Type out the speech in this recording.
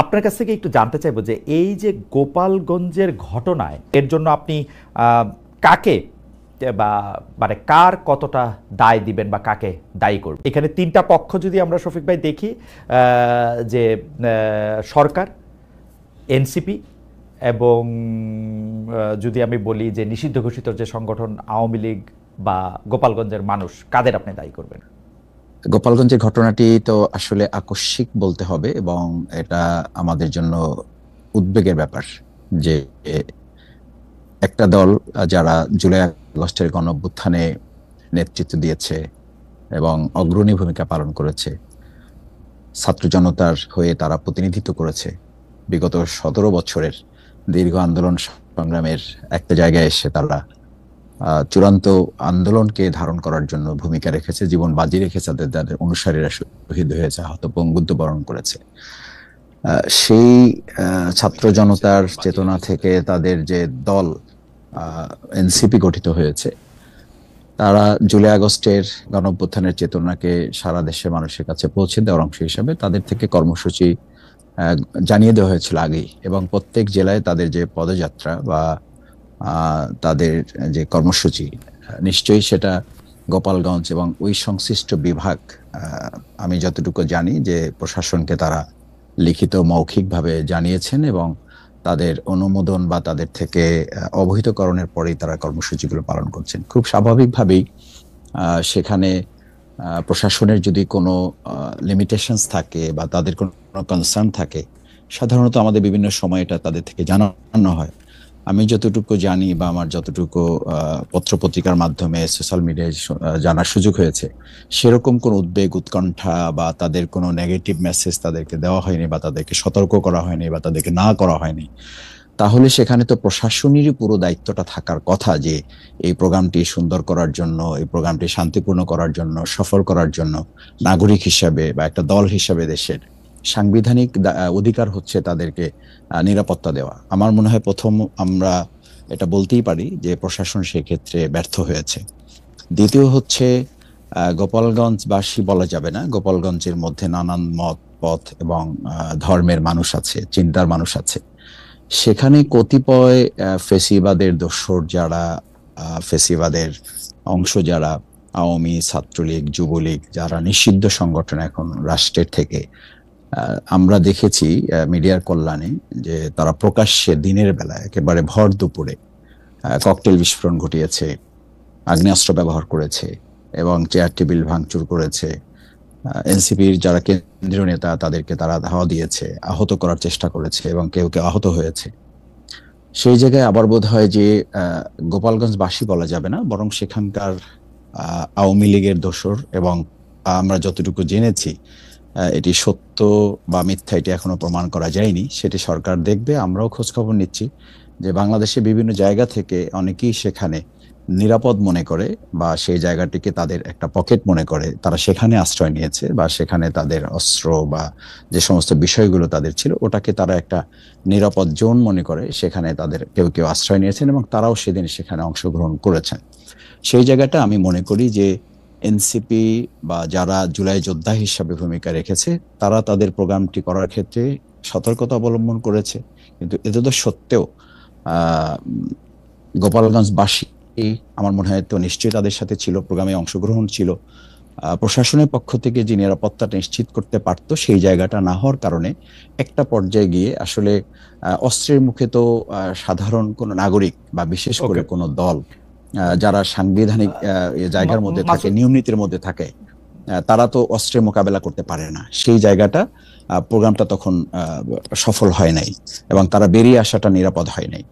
আপনার কাছ থেকে একটু জানতে চাইবো যে এই যে গোপালগঞ্জের ঘটনায় এর জন্য আপনি কাকে বা মানে কার কতটা দায় দিবেন বা কাকে দায়ী করবেন? এখানে তিনটা পক্ষ যদি আমরা শফিক ভাই দেখি, যে সরকার, এনসিপি এবং যদি আমি বলি যে নিষিদ্ধ ঘোষিত যে সংগঠন আওয়ামী লীগ বা গোপালগঞ্জের মানুষ, কাদের আপনি দায়ী করবেন? গোপালগঞ্জের ঘটনাটি তো আসলে আকস্মিক বলতে হবে, এবং এটা আমাদের জন্য উদ্বেগের ব্যাপার যে একটা দল যারা জুলাই আগস্টের গণঅভ্যুত্থানে নেতৃত্ব দিয়েছে এবং অগ্রণী ভূমিকা পালন করেছে, ছাত্র জনতার হয়ে তারা প্রতিনিধিত্ব করেছে বিগত 17 বছরের দীর্ঘ আন্দোলন সংগ্রামের একটা জায়গায় এসে তারা চূড়ান্ত আন্দোলনকে ধারণ করার জন্য ভূমিকা রেখেছে, জীবন বাজি রেখেছে, তাদের অনুসারীরা শহীদ হয়েছে, আহত পঙ্গুত্ব বরণ করেছে। সেই ছাত্র জনতার চেতনা থেকে তাদের যে দল এনসিপি গঠিত হয়েছে, তারা জুলাই আগস্টের গণঅভ্যুত্থানের চেতনাকে সারা দেশের মানুষের কাছে পৌঁছে দেওয়ার অংশ হিসাবে তাদের থেকে কর্মসূচি জানিয়ে দেওয়া হয়েছিল আগেই, এবং প্রত্যেক জেলায় তাদের যে পদযাত্রা বা তাদের যে কর্মসূচি, নিশ্চয়ই সেটা গোপালগঞ্জ এবং ওই সংশ্লিষ্ট বিভাগ, আমি যতটুকু জানি যে প্রশাসনকে তারা লিখিত মৌখিকভাবে জানিয়েছেন এবং তাদের অনুমোদন বা তাদের থেকে অবহিতকরণের পরেই তারা কর্মসূচিগুলো পালন করছেন। খুব স্বাভাবিকভাবেই সেখানে প্রশাসনের যদি কোনো লিমিটেশনস থাকে বা তাদের কোনো কনসার্ন থাকে, সাধারণত আমাদের বিভিন্ন সময় এটা তাদের থেকে জানানো হয়। আমি যতটুকু জানি বা আমার যতটুকু পত্রপত্রিকার মাধ্যমে সোশ্যাল মিডিয়ায় জানার সুযোগ হয়েছে, সেরকম কোনো উদ্বেগ উৎকণ্ঠা বা তাদের কোনো নেগেটিভ মেসেজ তাদেরকে দেওয়া হয়নি বা তাদেরকে সতর্ক করা হয়নি বা তাদেরকে না করা হয়নি। তাহলে সেখানে তো প্রশাসনেরই পুরো দায়িত্বটা থাকার কথা যে এই প্রোগ্রামটি সুন্দর করার জন্য, এই প্রোগ্রামটি শান্তিপূর্ণ করার জন্য, সফল করার জন্য নাগরিক হিসাবে বা একটা দল হিসাবে দেশের সাংবিধানিক অধিকার হচ্ছে তাদেরকে নিরাপত্তা দেওয়া। আমার মনে হয় প্রথম আমরা এটা বলতেই পারি যে প্রশাসন সেক্ষেত্রে ব্যর্থ হয়েছে। দ্বিতীয় হচ্ছে গোপালগঞ্জবাসী বলা যাবে না, গোপালগঞ্জের মধ্যে নানান মত পথ এবং ধর্মের মানুষ আছে, চিন্তার মানুষ আছে। সেখানে কতিপয় ফেসিবাদের দোসর যারা, ফেসিবাদের অংশ যারা, আওয়ামী, ছাত্রলীগ, যুবলীগ, যারা নিষিদ্ধ সংগঠন এখন রাষ্ট্রের থেকে, আমরা দেখেছি মিডিয়ার কল্যাণে যে তারা প্রকাশ্যে দিনের বেলায় একেবারে ভর দুপুরে ককটেল বিস্ফোরণ ঘটিয়েছে, আগ্নেয়াস্ত্র ব্যবহার করেছে এবং চেয়ার টেবিল ভাঙচুর করেছে। এনসিপির যারা কেন্দ্রীয় নেতা তাদেরকে তারা ধাওয়া দিয়েছে, আহত করার চেষ্টা করেছে এবং কেউ কেউ আহত হয়েছে। সেই জায়গায় আবার বোধ হয় যে গোপালগঞ্জবাসী বলা যাবে না, বরং সেখানকার আওয়ামী লীগের দোসর, এবং আমরা যতটুকু জেনেছি এটি সত্য বা মিথ্যা এটি এখনো প্রমাণ করা যায়নি, সেটি সরকার দেখবে। আমরাও খোঁজ খবর নিচ্ছি যে বাংলাদেশে বিভিন্ন জায়গা থেকে অনেকেই সেখানে নিরাপদ মনে করে বা সেই জায়গাটিকে তাদের একটা পকেট মনে করে তারা সেখানে আশ্রয় নিয়েছে, বা সেখানে তাদের অস্ত্র বা যে সমস্ত বিষয়গুলো তাদের ছিল ওটাকে তারা একটা নিরাপদ জোন মনে করে সেখানে তাদের কেউ কেউ আশ্রয় নিয়েছেন এবং তারাও সেদিন সেখানে অংশগ্রহণ করেছেন। সেই জায়গাটা আমি মনে করি যে এনসিপি বা যারা জুলাই যোদ্ধা হিসাবে ভূমিকা রেখেছে তারা তাদের প্রোগ্রামটি করার ক্ষেত্রে সতর্কতা অবলম্বন করেছে, কিন্তু এতে তো সত্ত্বেও গোপালগঞ্জবাসী আমার মনে হয় তো নিশ্চয়ই তাদের সাথে ছিল, প্রোগ্রামে অংশগ্রহণ ছিল। প্রশাসনের পক্ষ থেকে যে নিরাপত্তাটা নিশ্চিত করতে পারতো সেই জায়গাটা না হওয়ার কারণে একটা পর্যায়ে গিয়ে আসলে অস্ত্রের মুখে তো সাধারণ কোনো নাগরিক বা বিশেষ করে কোনো দল যারা সাংবিধানিক জায়গার মধ্যে থাকে, নিয়ম নীতির মধ্যে থাকে, তারা তো অস্ত্রের মোকাবেলা করতে পারে না। সেই জায়গাটা প্রোগ্রামটা তখন সফল হয় নাই এবং তারা বেরিয়ে আসাটা নিরাপদ হয় নাই।